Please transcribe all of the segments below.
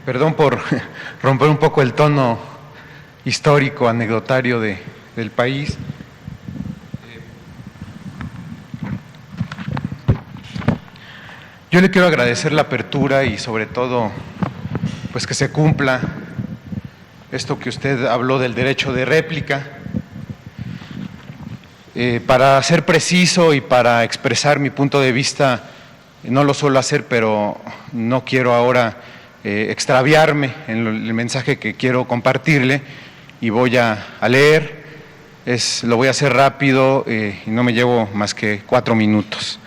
Perdón por romper un poco el tono histórico, anecdotario del país. Yo le quiero agradecer la apertura y sobre todo pues que se cumpla esto que usted habló del derecho de réplica. Para ser preciso y para expresar mi punto de vista, no lo suelo hacer, pero no quiero ahora extraviarme en el mensaje que quiero compartirle y voy a leer. Lo voy a hacer rápido y no me llevo más que 4 minutos.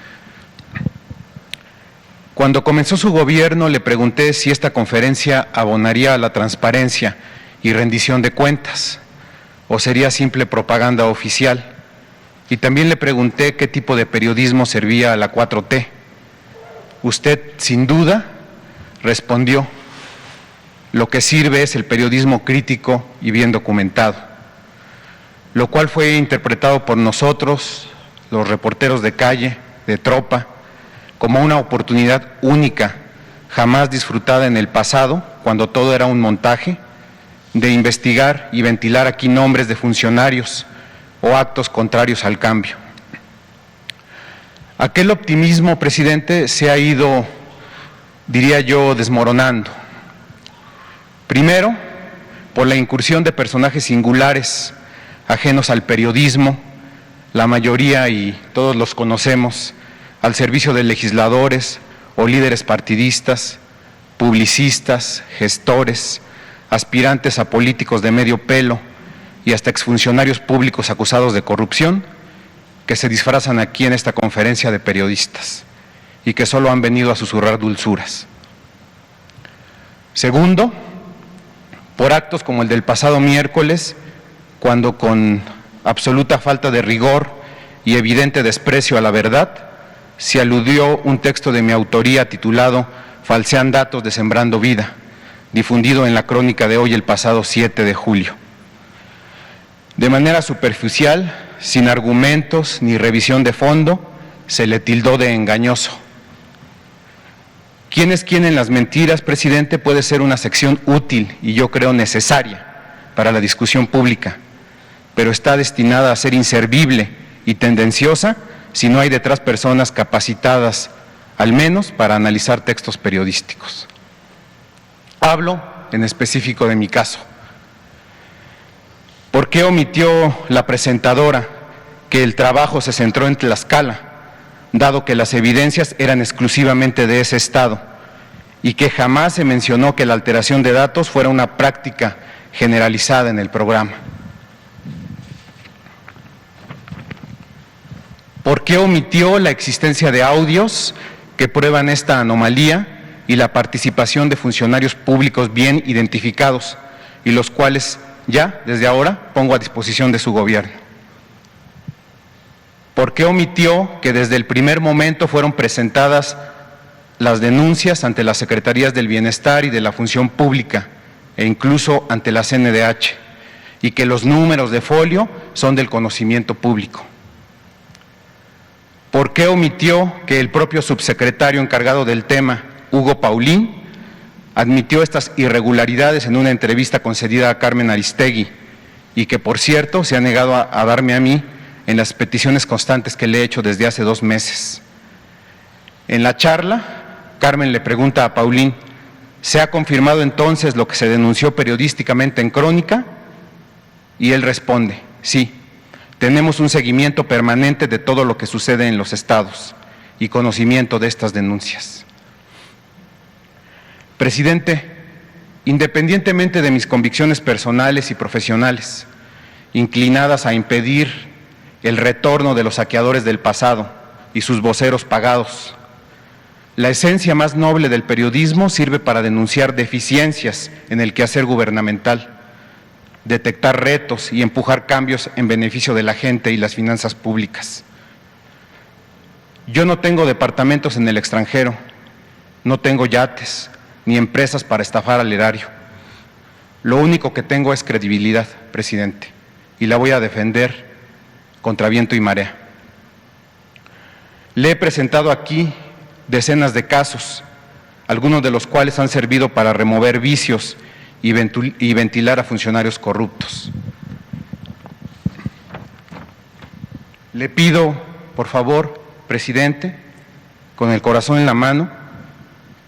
Cuando comenzó su gobierno le pregunté si esta conferencia abonaría a la transparencia y rendición de cuentas o sería simple propaganda oficial. Y también le pregunté qué tipo de periodismo servía a la 4T. Usted, sin duda, respondió: lo que sirve es el periodismo crítico y bien documentado, lo cual fue interpretado por nosotros, los reporteros de calle, de tropa, como una oportunidad única, jamás disfrutada en el pasado, cuando todo era un montaje, de investigar y ventilar aquí nombres de funcionarios o actos contrarios al cambio. Aquel optimismo, presidente, se ha ido, diría yo, desmoronando. Primero, por la incursión de personajes singulares, ajenos al periodismo, la mayoría, y todos los conocemos, al servicio de legisladores o líderes partidistas, publicistas, gestores, aspirantes a políticos de medio pelo y hasta exfuncionarios públicos acusados de corrupción, que se disfrazan aquí en esta conferencia de periodistas y que solo han venido a susurrar dulzuras. Segundo, por actos como el del pasado miércoles, cuando con absoluta falta de rigor y evidente desprecio a la verdad, se aludió un texto de mi autoría titulado "Falsean datos de Sembrando Vida", difundido en la crónica de hoy el pasado 7 de julio. De manera superficial, sin argumentos ni revisión de fondo, se le tildó de engañoso. ¿Quién es quién en las mentiras, presidente? Puede ser una sección útil y yo creo necesaria para la discusión pública, pero está destinada a ser inservible y tendenciosa si no hay detrás personas capacitadas, al menos para analizar textos periodísticos. Hablo en específico de mi caso. ¿Por qué omitió la presentadora que el trabajo se centró en Tlaxcala, dado que las evidencias eran exclusivamente de ese estado, y que jamás se mencionó que la alteración de datos fuera una práctica generalizada en el programa? ¿Por qué omitió la existencia de audios que prueban esta anomalía y la participación de funcionarios públicos bien identificados y los cuales ya, desde ahora, pongo a disposición de su gobierno? ¿Por qué omitió que desde el primer momento fueron presentadas las denuncias ante las Secretarías del Bienestar y de la Función Pública e incluso ante la CNDH y que los números de folio son del conocimiento público? ¿Por qué omitió que el propio subsecretario encargado del tema, Hugo Paulín, admitió estas irregularidades en una entrevista concedida a Carmen Aristegui y que, por cierto, se ha negado a darme a mí en las peticiones constantes que le he hecho desde hace 2 meses? En la charla, Carmen le pregunta a Paulín: ¿se ha confirmado entonces lo que se denunció periodísticamente en Crónica? Y él responde: sí, tenemos un seguimiento permanente de todo lo que sucede en los estados y conocimiento de estas denuncias. Presidente, independientemente de mis convicciones personales y profesionales, inclinadas a impedir el retorno de los saqueadores del pasado y sus voceros pagados, la esencia más noble del periodismo sirve para denunciar deficiencias en el quehacer gubernamental, detectar retos y empujar cambios en beneficio de la gente y las finanzas públicas. Yo no tengo departamentos en el extranjero, no tengo yates ni empresas para estafar al erario. Lo único que tengo es credibilidad, presidente, y la voy a defender contra viento y marea. Le he presentado aquí decenas de casos algunos de los cuales han servido para remover vicios y ventilar a funcionarios corruptos. Le pido, por favor, presidente, con el corazón en la mano,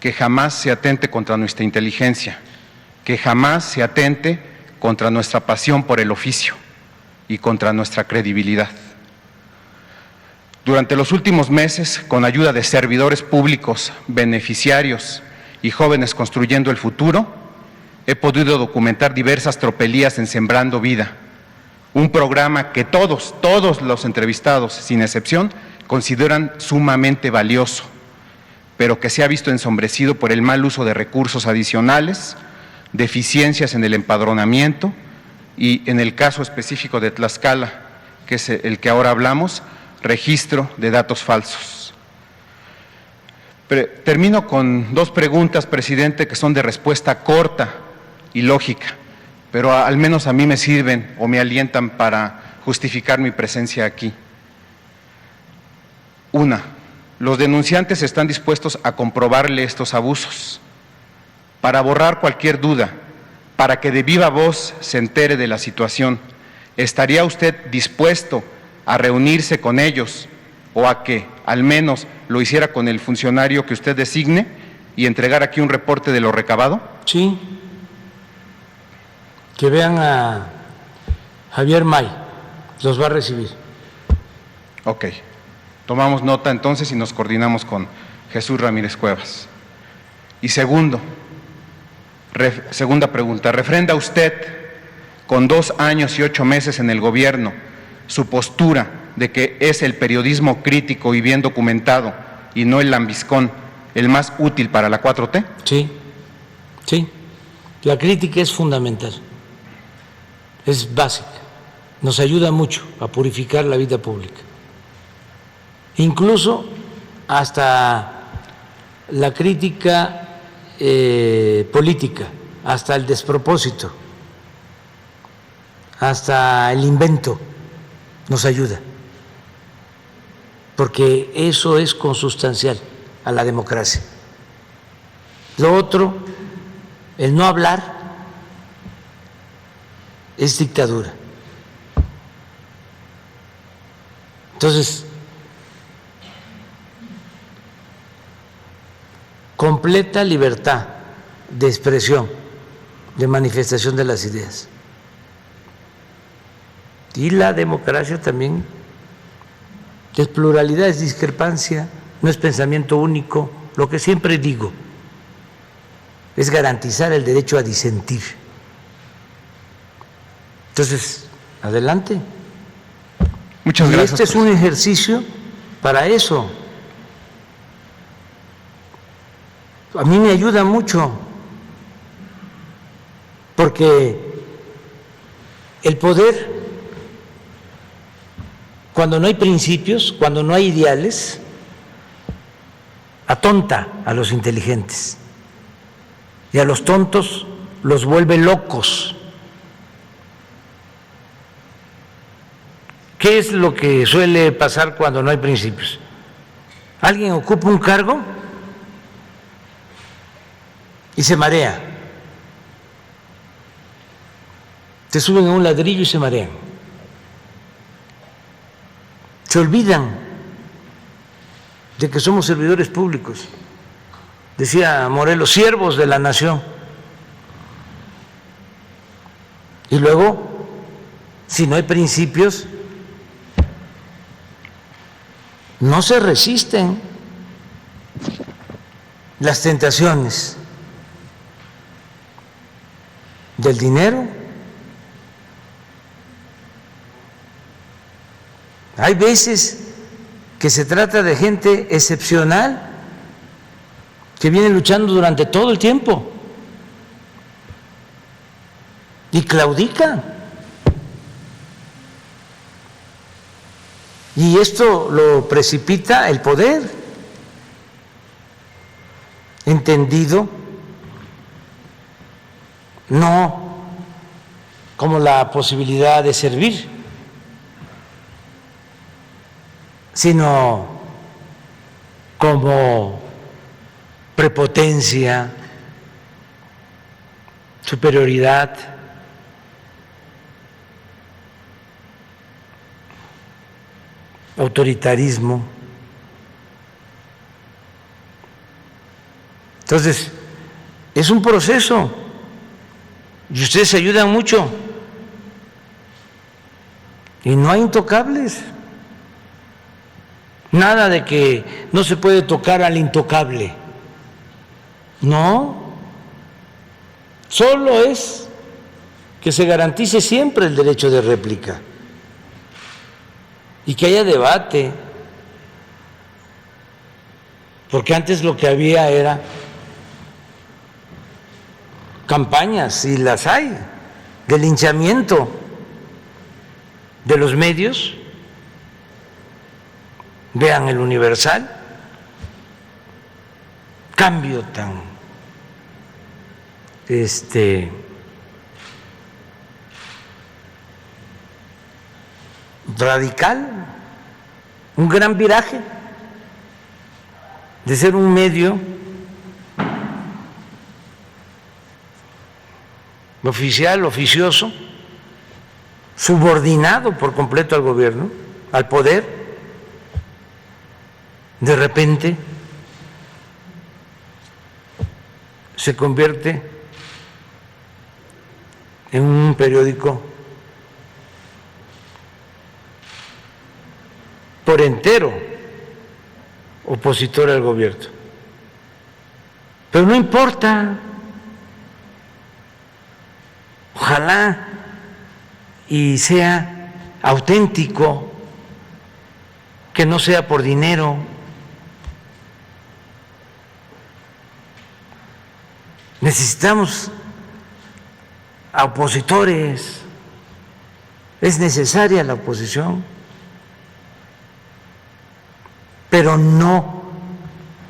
que jamás se atente contra nuestra inteligencia, que jamás se atente contra nuestra pasión por el oficio y contra nuestra credibilidad. Durante los últimos meses, con ayuda de servidores públicos, beneficiarios y jóvenes construyendo el futuro, he podido documentar diversas tropelías en Sembrando Vida, un programa que todos los entrevistados, sin excepción, consideran sumamente valioso, pero que se ha visto ensombrecido por el mal uso de recursos adicionales, deficiencias en el empadronamiento y, en el caso específico de Tlaxcala, que es el que ahora hablamos, registro de datos falsos. Termino con dos preguntas, presidente, que son de respuesta corta y lógica, pero al menos a mí me sirven o me alientan para justificar mi presencia aquí. Una, los denunciantes están dispuestos a comprobarle estos abusos. Para borrar cualquier duda, para que de viva voz se entere de la situación, ¿estaría usted dispuesto a reunirse con ellos o a que al menos lo hiciera con el funcionario que usted designe y entregar aquí un reporte de lo recabado? Sí, que vean a Javier May, los va a recibir. Ok, tomamos nota entonces y nos coordinamos con Jesús Ramírez Cuevas. Y segunda pregunta, ¿refrenda usted, con 2 años y 8 meses en el gobierno, su postura de que es el periodismo crítico y bien documentado y no el lambiscón el más útil para la 4T? Sí, sí, la crítica es fundamental, es básica, nos ayuda mucho a purificar la vida pública, incluso hasta la crítica política, hasta el despropósito, hasta el invento nos ayuda, porque eso es consustancial a la democracia. Lo otro, el no hablar, es dictadura. Entonces, completa libertad de expresión, de manifestación de las ideas. Y la democracia también es pluralidad, es discrepancia, no es pensamiento único. Lo que siempre digo es garantizar el derecho a disentir. Entonces, adelante. Muchas gracias. Este es un ejercicio para eso. A mí me ayuda mucho, porque el poder, cuando no hay principios, cuando no hay ideales, atonta a los inteligentes y a los tontos los vuelve locos. ¿Qué es lo que suele pasar cuando no hay principios? Alguien ocupa un cargo y se marea. Se suben a un ladrillo y se marean. Se olvidan de que somos servidores públicos. Decía Morelos, siervos de la nación. Y luego, si no hay principios, no se resisten las tentaciones del dinero. Hay veces que se trata de gente excepcional que viene luchando durante todo el tiempo y claudica. Y esto lo precipita el poder, entendido no como la posibilidad de servir, sino como prepotencia, superioridad. Autoritarismo. Entonces, es un proceso y ustedes se ayudan mucho y no hay intocables. Nada de que no se puede tocar al intocable. No, solo es que se garantice siempre el derecho de réplica y que haya debate, porque antes lo que había era campañas, y las hay, de linchamiento de los medios. Vean el Universal, cambio tan radical, un gran viraje de ser un medio oficial, oficioso, subordinado por completo al gobierno, al poder. De repente se convierte en un periódico por entero opositor al gobierno. Pero no importa, ojalá y sea auténtico, que no sea por dinero. Necesitamos a opositores, es necesaria la oposición, pero no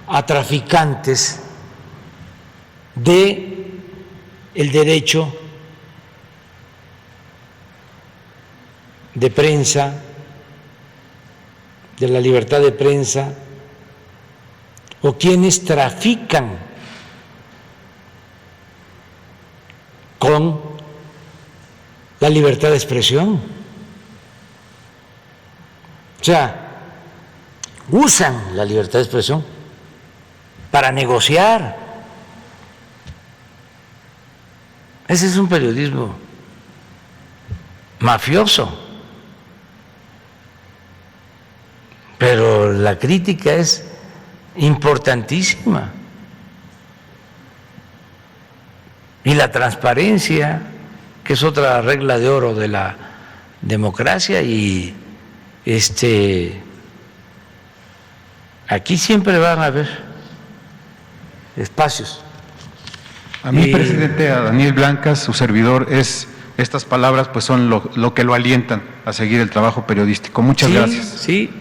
a traficantes de el derecho de prensa, de la libertad de prensa, o quienes trafican con la libertad de expresión. O sea, usan la libertad de expresión para negociar. Ese es un periodismo mafioso. Pero la crítica es importantísima. Y la transparencia, que es otra regla de oro de la democracia, y aquí siempre van a haber espacios. A mí, presidente, a Daniel Blancas, su servidor, estas palabras pues son lo que lo alientan a seguir el trabajo periodístico. Muchas gracias. Sí,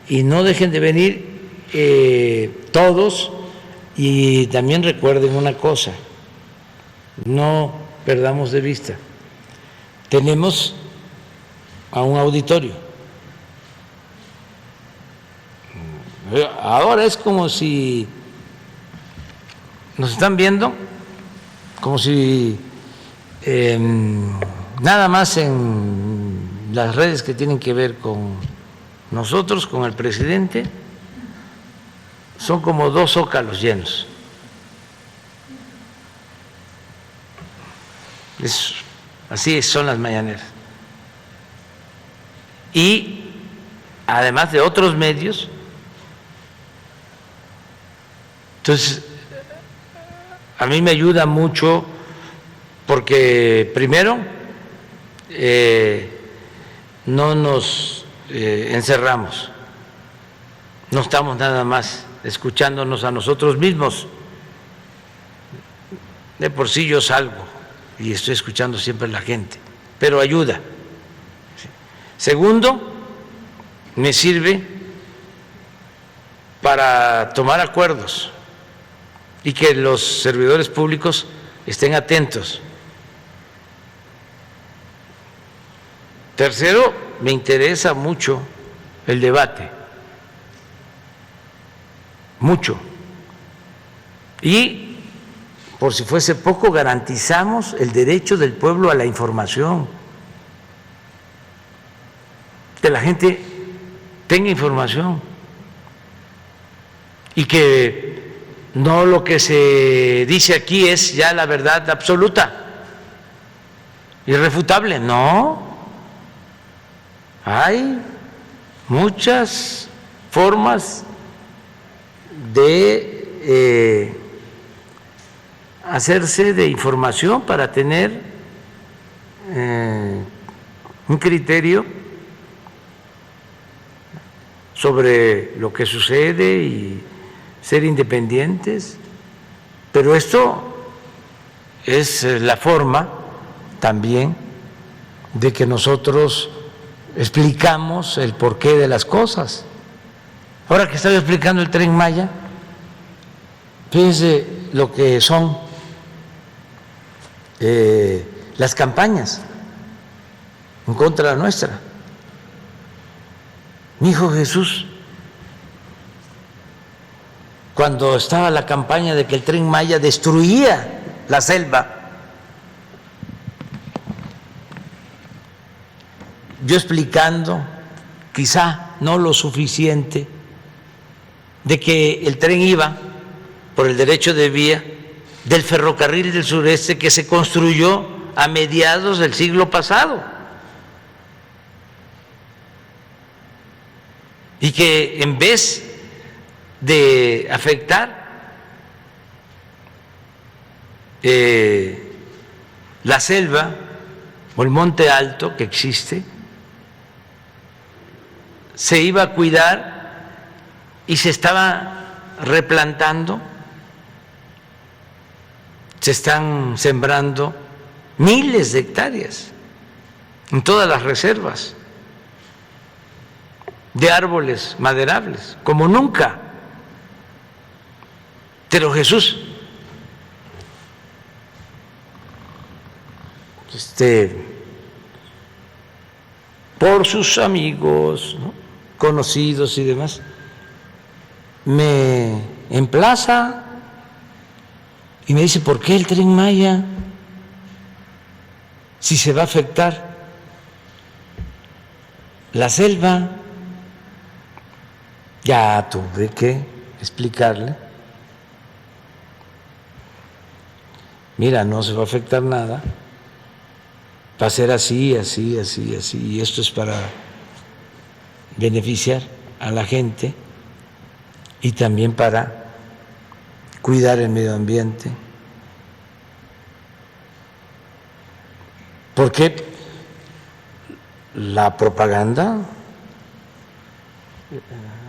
y no dejen de venir todos, y también recuerden una cosa, no perdamos de vista, tenemos a un auditorio. Ahora es como si nos están viendo, como si nada más en las redes que tienen que ver con nosotros, con el presidente, son como 2 zócalos llenos. Así son las mañaneras. Y además de otros medios, entonces a mí me ayuda mucho porque primero no nos encerramos, no estamos nada más escuchándonos a nosotros mismos. De por sí yo salgo y estoy escuchando siempre a la gente, pero ayuda. Segundo, me sirve para tomar acuerdos y que los servidores públicos estén atentos. Tercero, me interesa mucho el debate, mucho, Y, por si fuese poco, garantizamos el derecho del pueblo a la información, que la gente tenga información y que no lo que se dice aquí es ya la verdad absoluta, irrefutable. No, hay muchas formas de hacerse de información para tener un criterio sobre lo que sucede y ser independientes, pero esto es la forma también de que nosotros explicamos el porqué de las cosas. Ahora que estaba explicando el Tren Maya, fíjense lo que son las campañas en contra nuestra. Mi hijo Jesús, cuando estaba la campaña de que el Tren Maya destruía la selva, yo explicando, quizá no lo suficiente, de que el tren iba por el derecho de vía del ferrocarril del sureste que se construyó a mediados del siglo pasado y que en vez de afectar la selva o el monte alto que existe, se iba a cuidar y se estaba replantando, se están sembrando miles de hectáreas en todas las reservas de árboles maderables, como nunca. Pero Jesús, por sus amigos, ¿no?, conocidos y demás, me emplaza y me dice: ¿por qué el Tren Maya? Si se va a afectar la selva. Ya tuve que explicarle: mira, no se va a afectar nada, va a ser así, así, así, así, y esto es para beneficiar a la gente y también para cuidar el medio ambiente. Porque la propaganda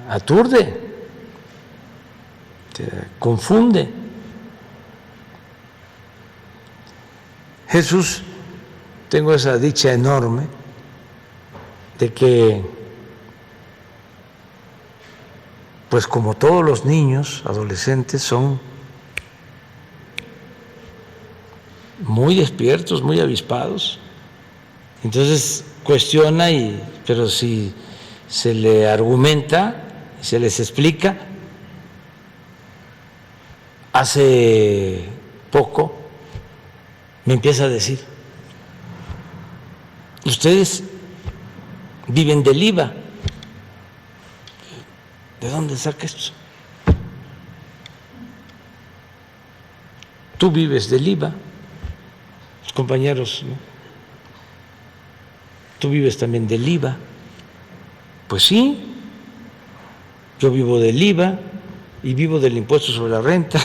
aturde, confunde. Jesús, tengo esa dicha enorme de que, pues como todos los niños, adolescentes, son muy despiertos, muy avispados. Entonces cuestiona, pero si se le argumenta, se les explica. Hace poco me empieza a decir: ustedes viven del IVA. ¿De dónde saca esto? Tú vives del IVA, los compañeros, ¿no? Tú vives también del IVA. Pues sí, yo vivo del IVA y vivo del impuesto sobre la renta.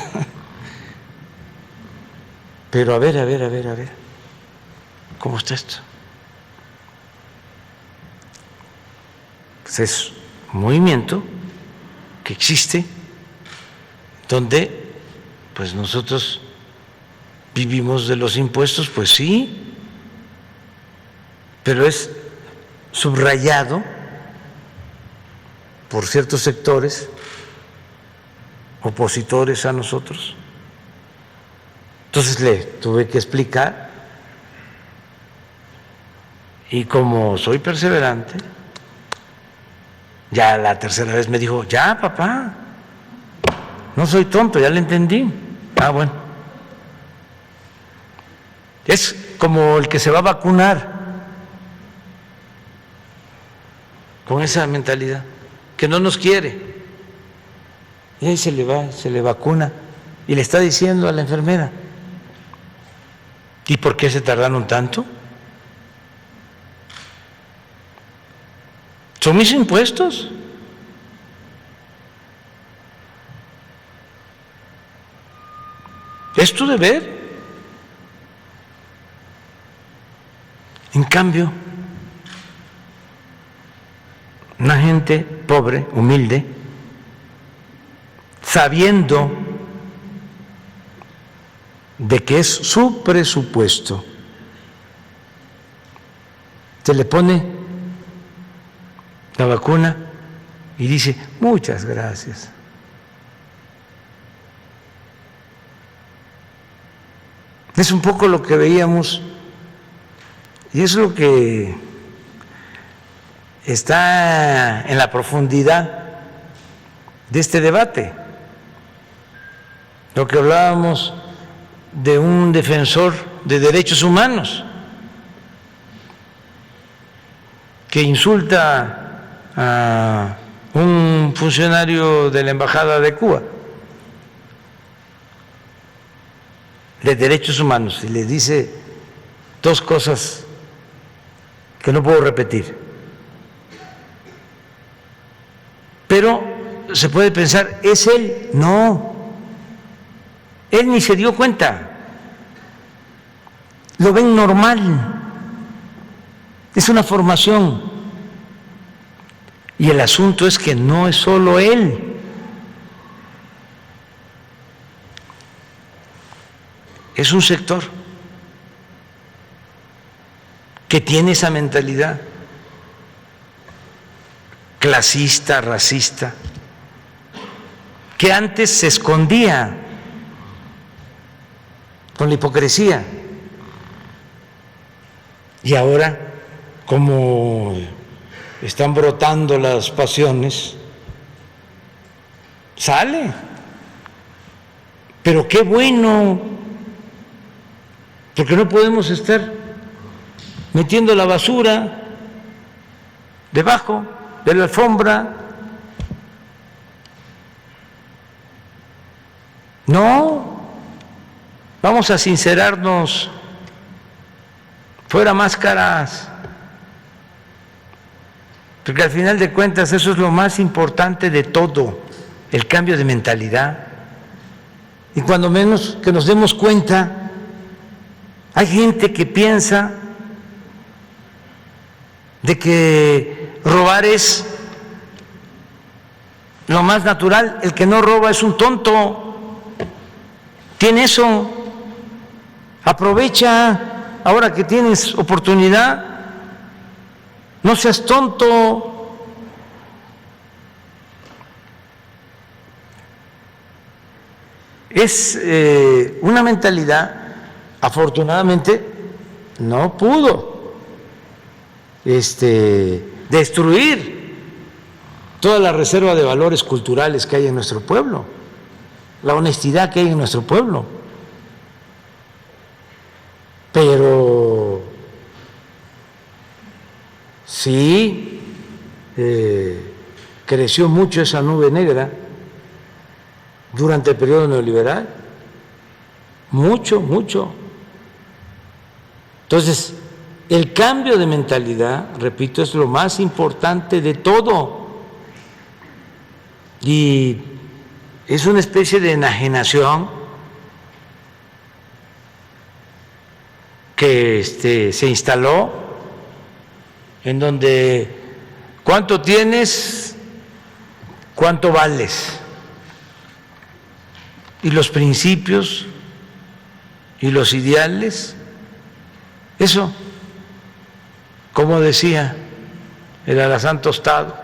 Pero a ver, ¿cómo está esto? Pues es un movimiento que existe, donde pues nosotros vivimos de los impuestos, pues sí, pero es subrayado por ciertos sectores opositores a nosotros. Entonces le tuve que explicar, y como soy perseverante, ya la tercera vez me dijo: ya, papá, no soy tonto, ya le entendí. Ah, bueno. Es como el que se va a vacunar con esa mentalidad, que no nos quiere. Y ahí se le va, se le vacuna y le está diciendo a la enfermera, ¿y por qué se tardaron tanto? ¿Son mis impuestos? ¿Es tu deber? En cambio, una gente pobre, humilde, sabiendo de que es su presupuesto, se le pone la vacuna y dice, muchas gracias. Es un poco lo que veíamos y es lo que está en la profundidad de este debate. Lo que hablábamos de un defensor de derechos humanos que insulta a un funcionario de la Embajada de Cuba de derechos humanos y le dice dos cosas que no puedo repetir. Pero se puede pensar, ¿es él? No, él ni se dio cuenta, lo ven normal, es una formación. Y el asunto es que no es solo él. Es un sector que tiene esa mentalidad clasista, racista, que antes se escondía con la hipocresía y ahora, como están brotando las pasiones, sale. Pero qué bueno, porque no podemos estar metiendo la basura debajo de la alfombra. No, vamos a sincerarnos, fuera máscaras, porque al final de cuentas eso es lo más importante de todo, el cambio de mentalidad. Y cuando menos que nos demos cuenta, hay gente que piensa de que robar es lo más natural, el que no roba es un tonto, tiene eso, aprovecha ahora que tienes oportunidad, no seas tonto. Es una mentalidad, afortunadamente, no pudo destruir toda la reserva de valores culturales que hay en nuestro pueblo, la honestidad que hay en nuestro pueblo. Pero sí creció mucho esa nube negra durante el periodo neoliberal, mucho, mucho. Entonces, el cambio de mentalidad, repito, es lo más importante de todo. Y es una especie de enajenación que se instaló, en donde ¿cuánto tienes? ¿Cuánto vales? Y los principios y los ideales, eso, como decía el alazán tostado,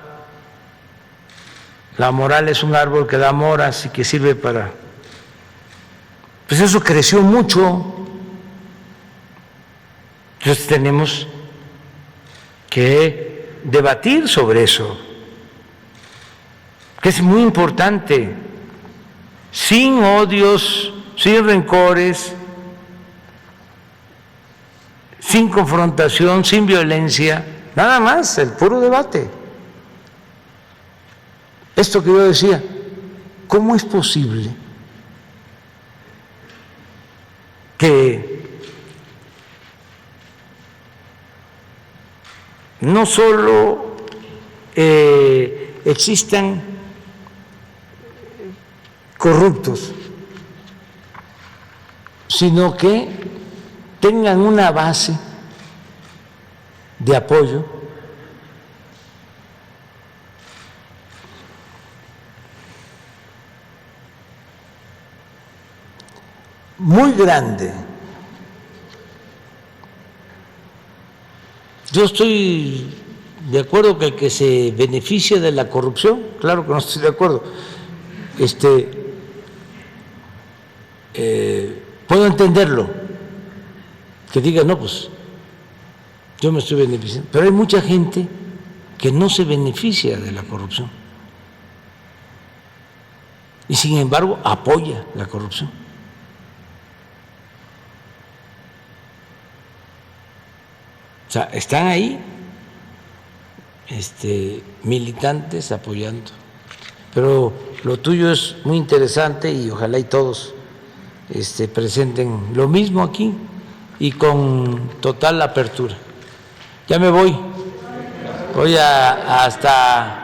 la moral es un árbol que da moras y que sirve para... Pues eso creció mucho. Entonces tenemos que debatir sobre eso, que es muy importante, sin odios, sin rencores, sin confrontación, sin violencia, nada más, el puro debate. Esto que yo decía, ¿cómo es posible que no solo existan corruptos, sino que tengan una base de apoyo muy grande? Yo estoy de acuerdo que el que se beneficie de la corrupción, claro que no estoy de acuerdo, puedo entenderlo, que diga, no, pues yo me estoy beneficiando, pero hay mucha gente que no se beneficia de la corrupción y sin embargo apoya la corrupción. O sea, están ahí militantes apoyando. Pero lo tuyo es muy interesante y ojalá y todos presenten lo mismo aquí y con total apertura. Ya me voy hasta